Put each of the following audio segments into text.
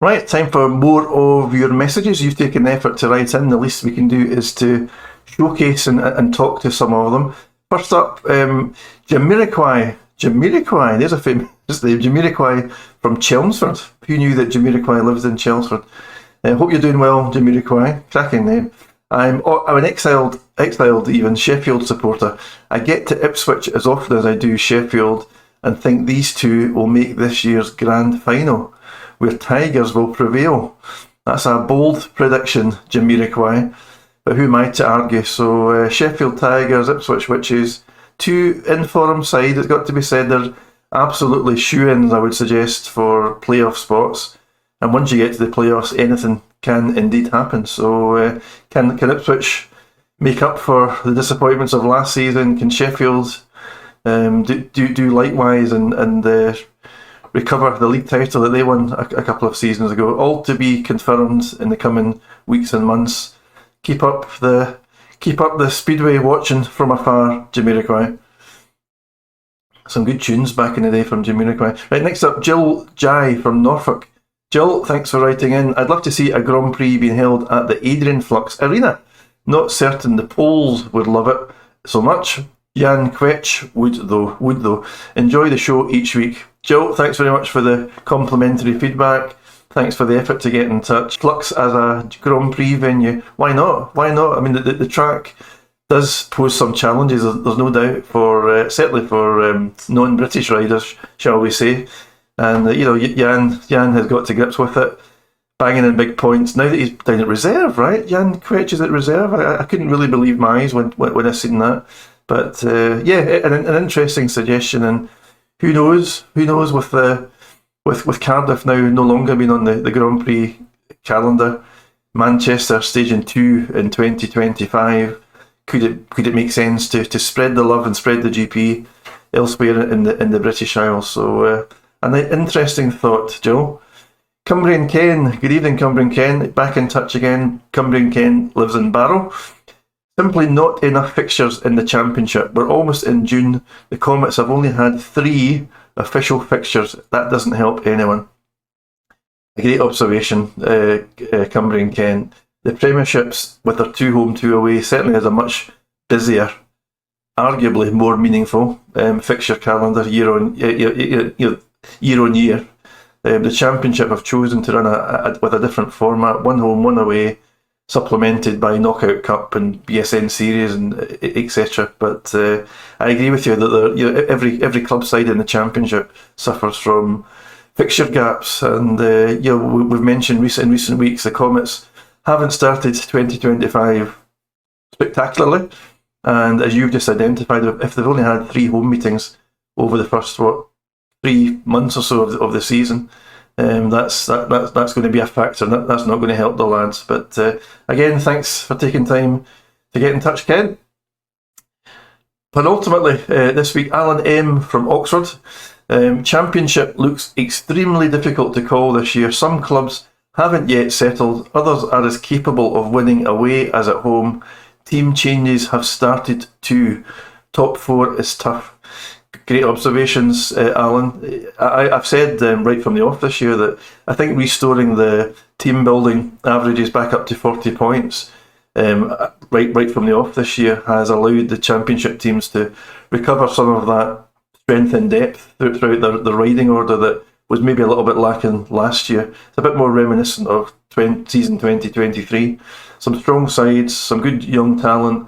Right, time for more of your messages. You've taken the effort to write in. The least we can do is to showcase and talk to some of them. First up, Jamiroquai. Jamiroquai, there's a famous name. Jamiroquai from Chelmsford. Who knew that Jamiroquai lives in Chelmsford? Hope you're doing well, Jamiroquai. Cracking name. I'm an exiled even Sheffield supporter. I get to Ipswich as often as I do Sheffield and think these two will make this year's grand final, where Tigers will prevail. That's a bold prediction, Jamiroquai, but who am I to argue? So Sheffield Tigers, Ipswich Witches, two informed sides, it's got to be said, they're absolutely shoo-ins, I would suggest, for playoff spots. And once you get to the playoffs, anything can indeed happen. So can Ipswich make up for the disappointments of last season? Can Sheffield do likewise and recover the league title that they won a couple of seasons ago? All to be confirmed in the coming weeks and months. Keep up the Speedway watching from afar, Jamiroquai. Some good tunes back in the day from Jamiroquai. Right, next up, Jill Jai from Norfolk. Jill, thanks for writing in. I'd love to see a Grand Prix being held at the Adrian Flux Arena. Not certain the Poles would love it so much. Jan Quetch would though. Enjoy the show each week. Jill, thanks very much for the complimentary feedback. Thanks for the effort to get in touch. Flux as a Grand Prix venue, why not? Why not? I mean, the track does pose some challenges, there's no doubt, for certainly for non-British riders, shall we say. And Jan has got to grips with it, banging in big points. Now that he's down at reserve, right? Jan Quetch is at reserve. I couldn't really believe my eyes when I seen that. But an interesting suggestion. And who knows with Cardiff now no longer being on the Grand Prix calendar, Manchester staging 2 in 2025. Could it make sense to spread the love and spread the GP elsewhere in the British Isles? So an interesting thought, Joe. Cumbrian Ken, good evening, Cumbrian Ken. Back in touch again. Cumbrian Ken lives in Barrow. Simply not enough fixtures in the championship. We're almost in June. The Comets have only had 3 official fixtures. That doesn't help anyone. A great observation, Cumbrian Ken. The Premierships, with their 2 home, 2 away, certainly has a much busier, arguably more meaningful fixture calendar year on year. The Championship have chosen to run with a different format, 1 home, 1 away, supplemented by Knockout Cup and BSN Series and etc. But I agree with you that every club side in the Championship suffers from fixture gaps, and we've mentioned in recent weeks the Comets haven't started 2025 spectacularly, and as you've just identified, if they've only had 3 home meetings over the first 3 months or so of the season, that's going to be a factor. That's not going to help the lads. But again, thanks for taking time to get in touch, Ken. But ultimately, this week, Alan M from Oxford. Championship looks extremely difficult to call this year. Some clubs haven't yet settled. Others are as capable of winning away as at home. Team changes have started too. Top 4 is tough. Great observations, Alan. I've said right from the off this year that I think restoring the team building averages back up to 40 points right from the off this year has allowed the championship teams to recover some of that strength and depth throughout the riding order that was maybe a little bit lacking last year. It's a bit more reminiscent of season 2023. Some strong sides, some good young talent,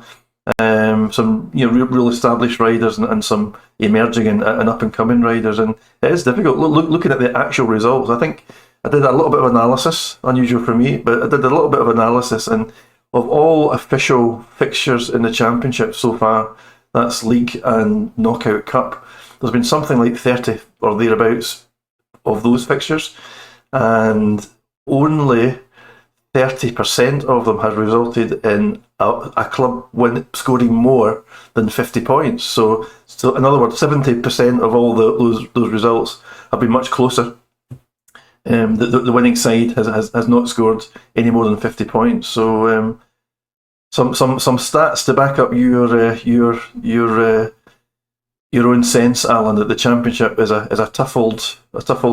some real established riders and some emerging and up and coming riders, and it is difficult. Looking at the actual results, I think I did a little bit of analysis, unusual for me, but I did a little bit of analysis, and of all official fixtures in the championship so far, that's League and Knockout Cup, there's been something like 30 or thereabouts of those fixtures, and only 30% of them has resulted in a club scoring more than 50 points. So in other words, 70% of all those results have been much closer. The winning side has not scored any more than 50 points. So some stats to back up your own sense, Alan, that the championship is a tough old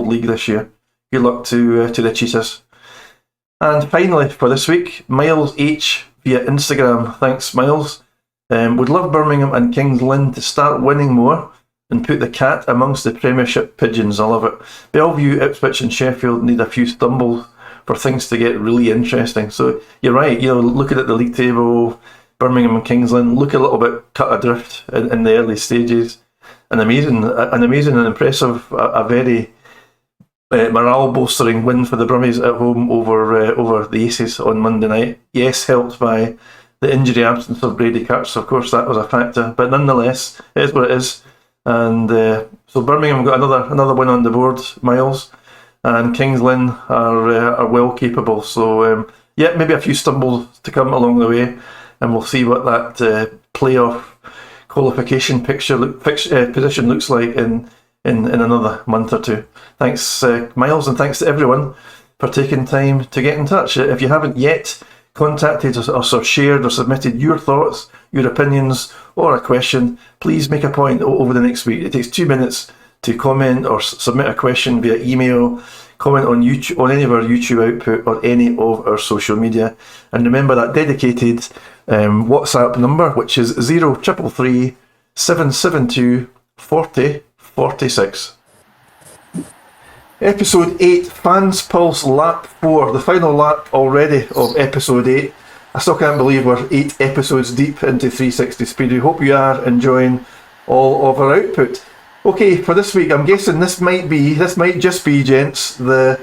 league this year. good luck to the cheaters. And finally, for this week, Miles H via Instagram. Thanks, Miles. Would love Birmingham and Kings Lynn to start winning more and put the cat amongst the Premiership pigeons. I love it. Bellevue, Ipswich and Sheffield need a few stumbles for things to get really interesting. So you're right, looking at the league table, Birmingham and Kings Lynn look a little bit cut adrift in the early stages. An amazing and impressive, a very morale-bolstering win for the Brummies at home over the Aces on Monday night. Yes, helped by the injury absence of Brady Kurtz, of course, that was a factor. But nonetheless, it is what it is. And so Birmingham got another win on the board, Miles. And Kings Lynn are well capable. So, maybe a few stumbles to come along the way. And we'll see what that playoff qualification position looks like in another month or two. Thanks, Miles, and thanks to everyone for taking time to get in touch. If you haven't yet contacted us or shared or submitted your thoughts, your opinions, or a question, please make a point over the next week. It takes 2 minutes to comment or submit a question via email, comment on YouTube, on any of our YouTube output, or any of our social media. And remember that dedicated WhatsApp number, which is 0333 772 40 46. Episode 8, Fans Pulse Lap 4, the final lap already of Episode 8. I still can't believe we're 8 episodes deep into 360 Speedway. Hope you are enjoying all of our output. Okay, for this week, I'm guessing this might just be, gents, the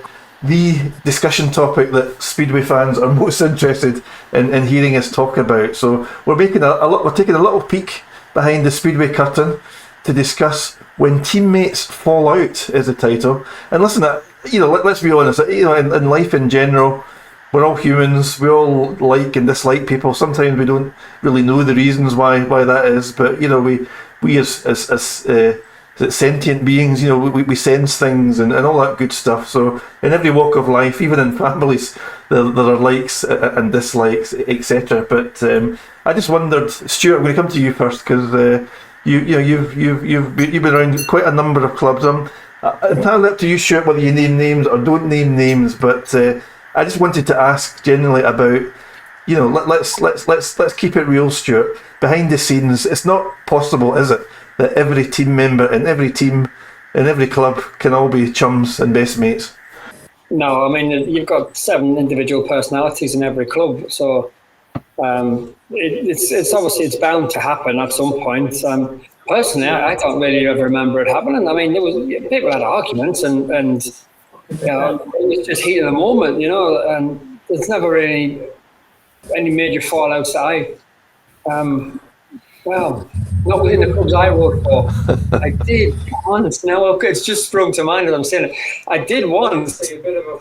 discussion topic that Speedway fans are most interested in hearing us talk about. So we're taking a little peek behind the Speedway curtain to discuss When Teammates Fall Out is the title. And listen, let's be honest, in life in general, we're all humans, we all like and dislike people. Sometimes we don't really know the reasons why that is, but we as sentient beings, we sense things and all that good stuff. So in every walk of life, even in families, there are likes and dislikes, etc. But I just wondered, Stuart, I'm going to come to you first because you've been around quite a number of clubs. Entirely up to you, Stuart, whether you name names or don't name names. But I just wanted to ask generally about, let's keep it real, Stuart. Behind the scenes, it's not possible, is it, that every team member in every team in every club can all be chums and best mates? No, I mean, you've got 7 individual personalities in every club, so it's obviously it's bound to happen at some point. Personally, I don't really ever remember it happening. I mean, people had arguments, and it was just heat of the moment, and there's never really any major fallouts that not within the clubs I work for. I did once. Now, it's just sprung to mind as I'm saying it. I did once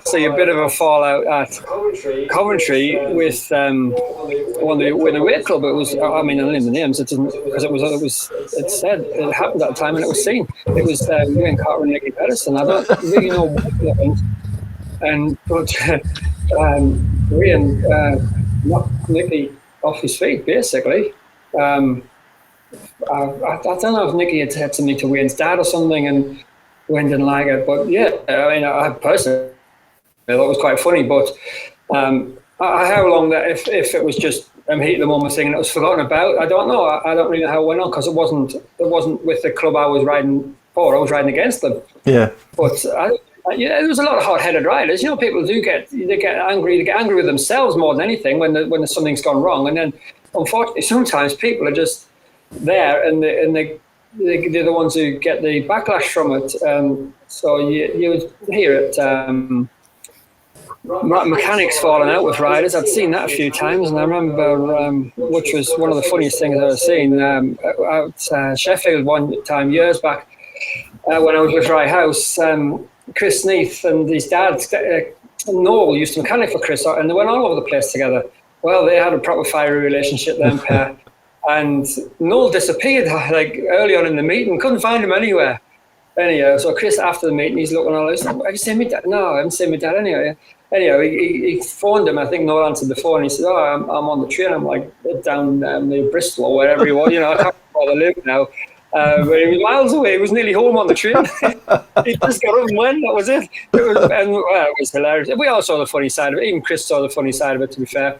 see a bit of a fallout at Coventry with one of the away club. It was, I mean, I'll name the names. It doesn't, because it said it happened at the time and it was seen. It was Wayne Carter and Nicky Pedersen. I don't really know what happened, but Wayne knocked Nicky off his feet basically. I don't know if Nicky had said something to Wayne's dad or something, and Wayne didn't like it. But yeah, I mean, I personally thought it was quite funny. But how long that if it was just heat of the moment thing and it was forgotten about, I don't know. I don't really know how it went on because it wasn't with the club I was riding for. I was riding against them. Yeah. But there was a lot of hot-headed riders. People do get angry. They get angry with themselves more than anything when something's gone wrong, and then unfortunately sometimes people are just there and they're the ones who get the backlash from it. So you would hear it. Mechanics falling out with riders. I'd seen that a few times, and I remember, which was one of the funniest things I've ever seen, at Sheffield one time years back when I was with Rye House. Chris Neath and his dad, Noel, used to mechanic for Chris, and they went all over the place together. Well, they had a proper fiery relationship then, pair. And Noel disappeared early on in the meeting, couldn't find him anywhere. Anyhow, so Chris, after the meeting, he's looking all this. Have you seen me dad? No, I haven't seen my dad anyway. Anyhow, he phoned him. I think Noel answered the phone. He said, I'm on the train. I'm down near Bristol or wherever he was. I can't remember where they live now. But he was miles away. He was nearly home on the train. He just got up and went. That was it. It was hilarious. We all saw the funny side of it. Even Chris saw the funny side of it, to be fair.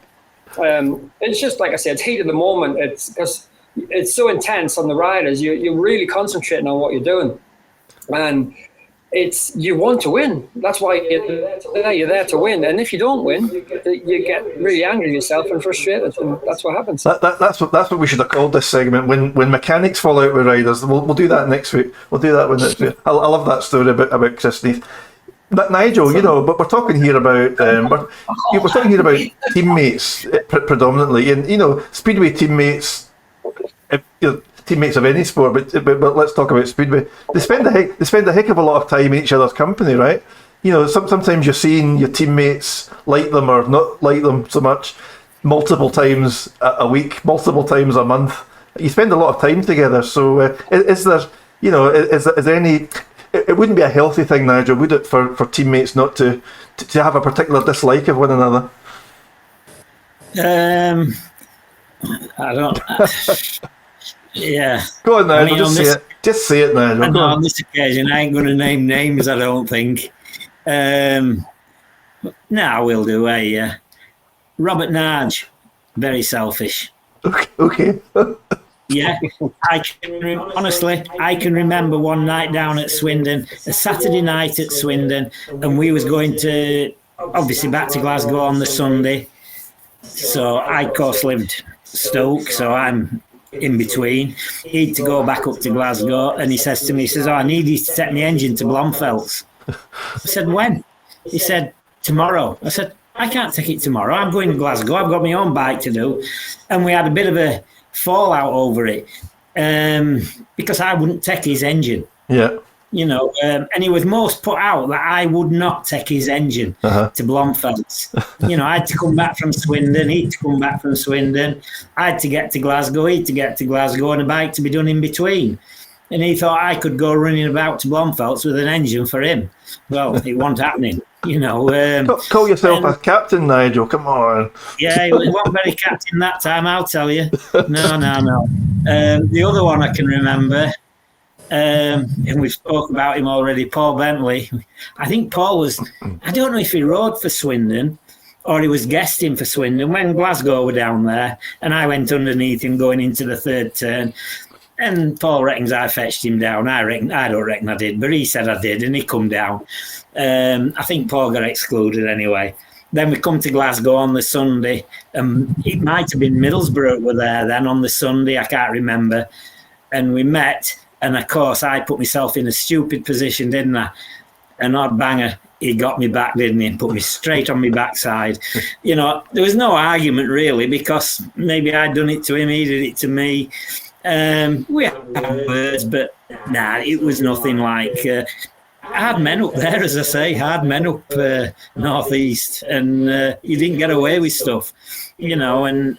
It's just, like I said, it's heat of the moment. It's because it's so intense on the riders. You're really concentrating on what you're doing. And you want to win. That's why you're there to win. And if you don't win, you get really angry at yourself and frustrated, and that's what happens. That's what we should have called this segment. When mechanics fall out with riders, we'll do that next week. We'll do that one next week. I love that story about Chris Neath. But Nigel, but we're talking here about teammates predominantly, and Speedway teammates. Teammates of any sport, but let's talk about Speedway. They spend a heck of a lot of time in each other's company, right? Sometimes you're seeing your teammates like them or not like them so much multiple times a week, multiple times a month. You spend a lot of time together. So is there any? It wouldn't be a healthy thing, Nigel, would it, for teammates not to have a particular dislike of one another? I don't. Yeah. Go on, Nigel. Just say it, Nigel. No, on this occasion, I ain't going to name names, I don't think. I will do. Robert Narge, very selfish. Okay. Yeah. I can remember one night down at Swindon, a Saturday night at Swindon, and we was going to, obviously, back to Glasgow on the Sunday. So I, of course, lived Stoke, so I'm in between. He'd to go back up to Glasgow, and he says to me, I need you to take my engine to Blomfeld's. I said, when? He said, tomorrow. I said, I can't take it tomorrow. I'm going to Glasgow. I've got my own bike to do. And we had a bit of a fallout over it because I wouldn't take his engine. Yeah. And he was most put out that I would not take his engine to Blomfeld's. I had to come back from Swindon, he'd to come back from Swindon, I had to get to Glasgow, he'd to get to Glasgow, and a bike to be done in between. And he thought I could go running about to Blomfeld's with an engine for him. Well, it wasn't happening, Call yourself a captain, Nigel, come on. Yeah, he wasn't very captain that time, I'll tell you. No. The other one I can remember, and we've spoke about him already, Paul Bentley. I think Paul was, I don't know if he rode for Swindon or he was guesting for Swindon when Glasgow were down there, and I went underneath him going into the third turn, and Paul reckons I fetched him down. I don't reckon I did, but he said I did, and he come down. I think Paul got excluded anyway. Then we come to Glasgow on the Sunday, and it might have been Middlesbrough were there then on the Sunday, I can't remember, and we met. And of course, I put myself in a stupid position, didn't I? An odd banger. He got me back, didn't he? And put me straight on my backside. There was no argument really, because maybe I'd done it to him, he did it to me. We had words, but it was nothing like. Hard men up there, as I say, hard men up northeast, and you didn't get away with stuff, and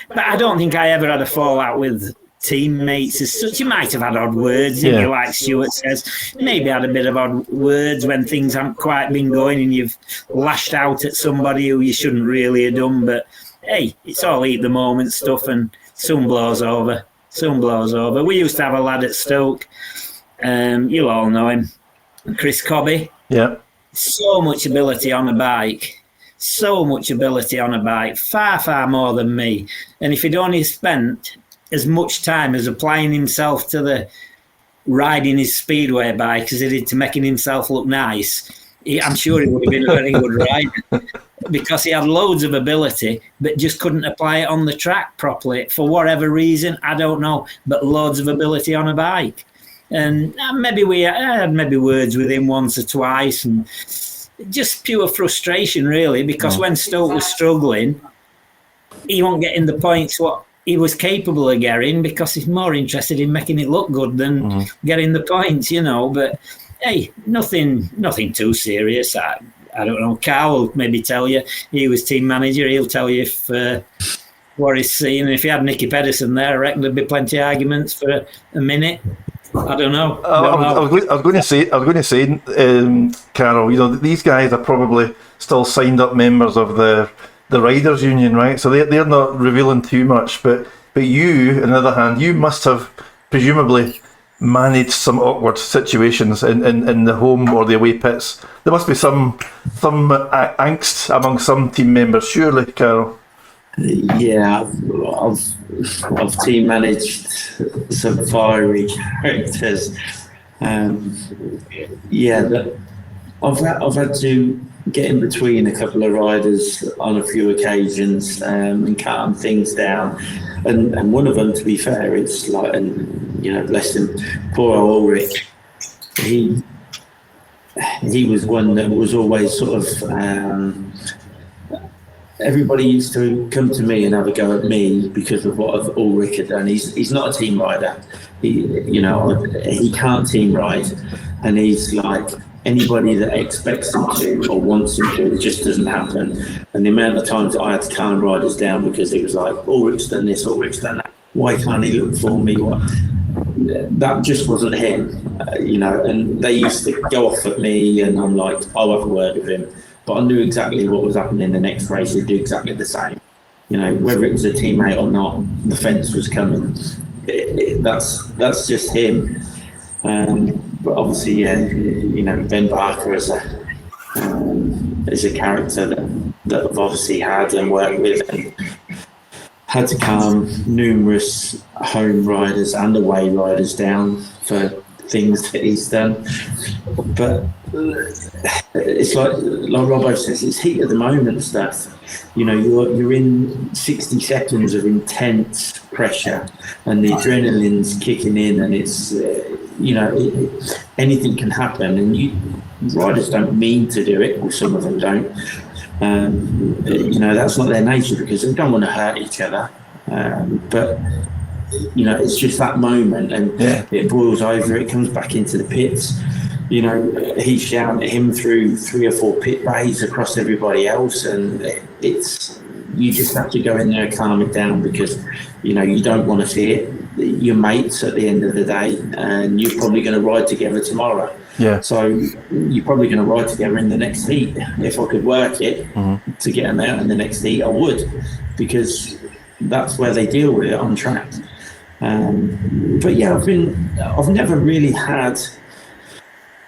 But I don't think I ever had a fallout with teammates as such. You might have had odd words, like Stuart says. Maybe had a bit of odd words when things haven't quite been going and you've lashed out at somebody who you shouldn't really have done. But hey, it's all heat the moment stuff, and soon blows over. We used to have a lad at Stoke, you'll all know him, Chris Cobby. Yeah. So much ability on a bike. Far, far more than me. And if he'd only spent as much time as applying himself to the riding his Speedway bike as he did to making himself look nice, I'm sure he would have been a very good rider, because he had loads of ability but just couldn't apply it on the track properly for whatever reason, I don't know, but loads of ability on a bike. And maybe I had words with him once or twice, and just pure frustration really, because when Stoke was struggling, he wasn't getting the points what he was capable of getting, because he's more interested in making it look good than getting the points, but hey, nothing too serious. I don't know, Carl will maybe tell you, he was team manager, he'll tell you if what he's seen, and if he had Nicky Pedersen there, I reckon there'd be plenty of arguments for a minute. I don't know. I was going to say, Carol, these guys are probably still signed up members of the Riders Union, right? So they're not revealing too much, but you, on the other hand, you must have presumably managed some awkward situations in the home or the away pits. There must be some angst among some team members, surely, Carol. Yeah, I've team managed some fiery characters. I've had to get in between a couple of riders on a few occasions and calm things down. And one of them, to be fair, it's like, and bless him, poor old Ulrich. He was one that was always sort of. Everybody used to come to me and have a go at me because of what Ulrich had done. He's not a team rider. He can't team ride, and he's like, anybody that expects him to or wants him to, it just doesn't happen. And the amount of times I had to calm riders down because it was like, Ulrich's done this, Ulrich's done that. Why can't he look for me? That just wasn't him, and they used to go off at me, and I'm like, I'll have a word with him. But I knew exactly what was happening the next race. He'd do exactly the same. Whether it was a teammate or not, the fence was coming. That's just him. But obviously, Ben Barker is a character that I've obviously had and worked with, and had to calm numerous home riders and away riders down for things that he's done. But it's like Robbo says, it's heat of the moment stuff. You're in 60 seconds of intense pressure, and the adrenaline's kicking in, and it's anything can happen, and riders don't mean to do it, or some of them don't. That's not their nature because they don't want to hurt each other. But it's just that moment, and it boils over. It comes back into the pits. He's shouting at him through 3 or 4 pit bays across everybody else, and you just have to go in there and calm it down because you don't want to see it. Your mates at the end of the day, and you're probably going to ride together tomorrow. Yeah. So you're probably going to ride together in the next heat. If I could work it to get them out in the next heat, I would, because that's where they deal with it on track. But yeah, I've never really had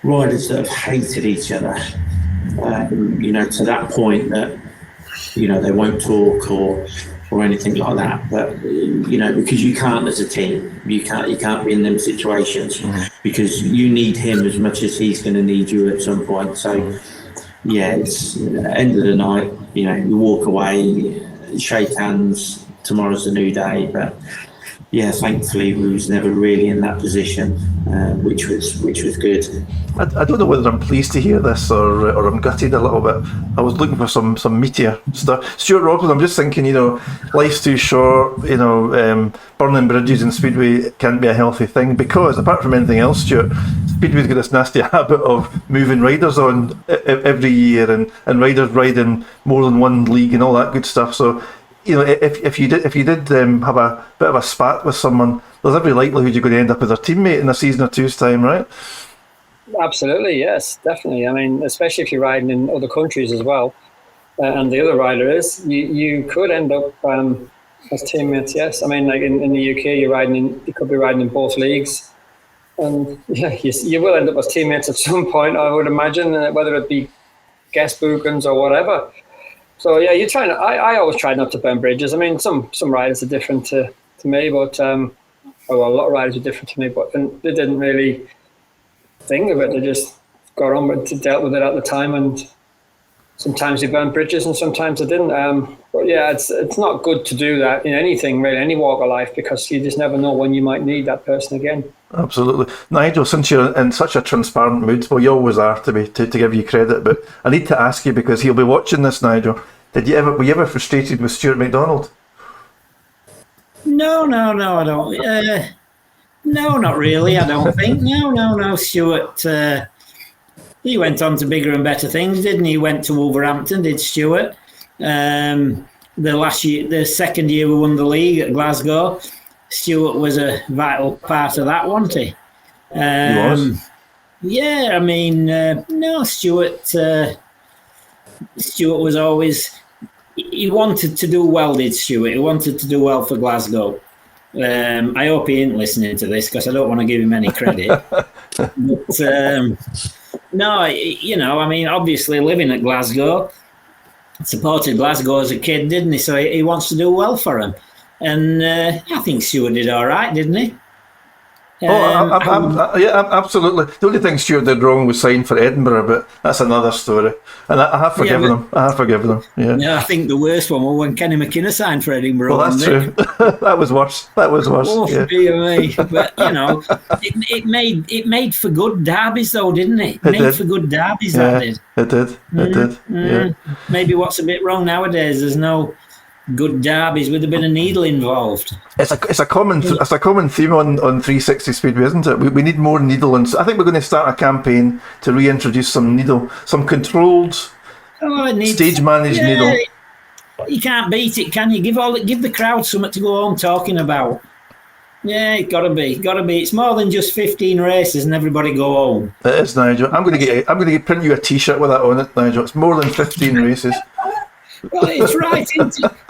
riders that have hated each other, to that point that, they won't talk or anything like that. But, because you can't as a team, you can't be in them situations because you need him as much as he's going to need you at some point. So, it's at the end of the night, you walk away, shake hands, tomorrow's a new day. But, thankfully we was never really in that position, which was good. I don't know whether I'm pleased to hear this or I'm gutted a little bit. I was looking for some meatier stuff. Stuart Robson, I'm just thinking, life's too short, burning bridges in Speedway can't be a healthy thing because, apart from anything else, Stuart, Speedway's got this nasty habit of moving riders on every year and riders riding more than one league and all that good stuff. So, if you did have a bit of a spat with someone, there's every likelihood you're going to end up as their teammate in a season or two's time, right? Absolutely, yes, definitely. I mean, especially if you're riding in other countries as well, and the other rider is, you could end up as teammates. Yes, I mean, like in the UK, you could be riding in both leagues, and you will end up as teammates at some point, I would imagine, whether it be guest bookings or whatever. So I always try not to burn bridges. I mean, some riders are different to me, but a lot of riders are different to me, but they didn't really think of it. They just got on with it, dealt with it at the time, and sometimes they burned bridges and sometimes they didn't. But it's not good to do that in anything, really, any walk of life, because you just never know when you might need that person again. Absolutely. Nigel, since you're in such a transparent mood, well, you always are, to give you credit, but I need to ask you, because he'll be watching this, Nigel, were you ever frustrated with Stuart McDonald? No, I don't. No, not really, I don't think. No, Stuart, he went on to bigger and better things, didn't he? He went to Wolverhampton, did Stuart. The second year we won the league at Glasgow, Stuart was a vital part of that, wasn't he? He was. Yeah, I mean, no, Stuart was always, he wanted to do well, did Stuart? He wanted to do well for Glasgow. I hope he ain't listening to this because I don't want to give him any credit. But, no, you know, I mean, obviously living at Glasgow, supported Glasgow as a kid, didn't he? So he wants to do well for him. And I think Stuart did all right, didn't he? Yeah, absolutely. The only thing Stuart did wrong was sign for Edinburgh, but that's another story. And I have forgiven him. I have forgiven him. Yeah. Yeah, I think the worst one was when Kenny McKinnon signed for Edinburgh. Well, that's true. That was worse. Oh, yeah. dear me. But, you know, it made for good derbies, though, didn't it? It made for good derbies, that did. It did. Yeah. Maybe what's a bit wrong nowadays, there's no good derbies with a bit of needle involved. It's a common theme on 360 Speedway, isn't it? We need more needle, and I think we're going to start a campaign to reintroduce some needle, some controlled, stage managed needle. You can't beat it, can you? Give the crowd something to go home talking about. Yeah, it gotta be. It's more than just 15 races and everybody go home. It is, Nigel. I'm going to print you a T-shirt with that on it, Nigel. It's more than 15 races. Well, it's right.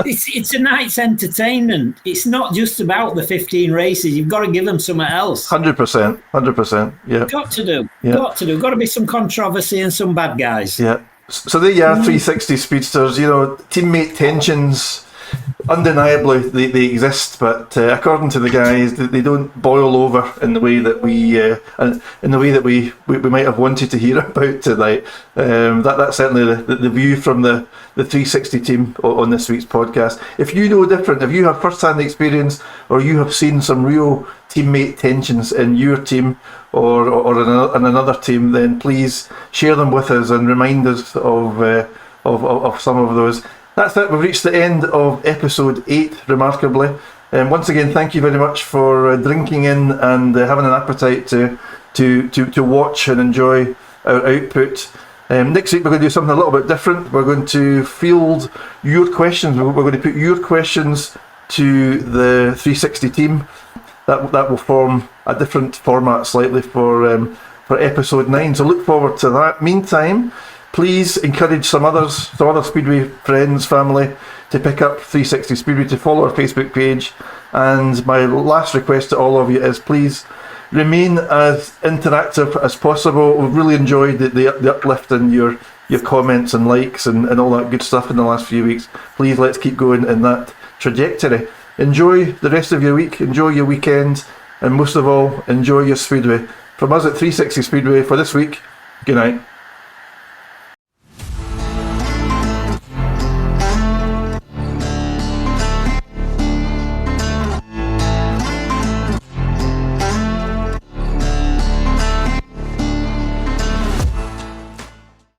It's a night's entertainment. It's not just about the 15 races. You've got to give them something else. 100%. Yeah. Got to do. Yeah. Got to be some controversy and some bad guys. Yeah. So there you are, 360 speedsters. You know, teammate tensions. Undeniably, they exist, but according to the guys, they don't boil over in the way that we might have wanted to hear about tonight. That's certainly the view from the 360 team on this week's podcast. If you know different, if you have first-hand experience, or you have seen some real teammate tensions in your team or in another team, then please share them with us and remind us of some of those. That's it. We've reached the end of episode 8, remarkably. Once again, thank you very much for drinking in and having an appetite to watch and enjoy our output. Next week we're going to do something a little bit different. We're going to field your questions. We're going to put your questions to the 360 team. That will form a different format slightly for episode 9. So look forward to that. Meantime, please encourage some other Speedway friends, family, to pick up 360 Speedway, to follow our Facebook page. And my last request to all of you is please remain as interactive as possible. We've really enjoyed the uplift in your comments and likes and all that good stuff in the last few weeks. Please, let's keep going in that trajectory. Enjoy the rest of your week, enjoy your weekend, and most of all, enjoy your Speedway. From us at 360 Speedway for this week, good night.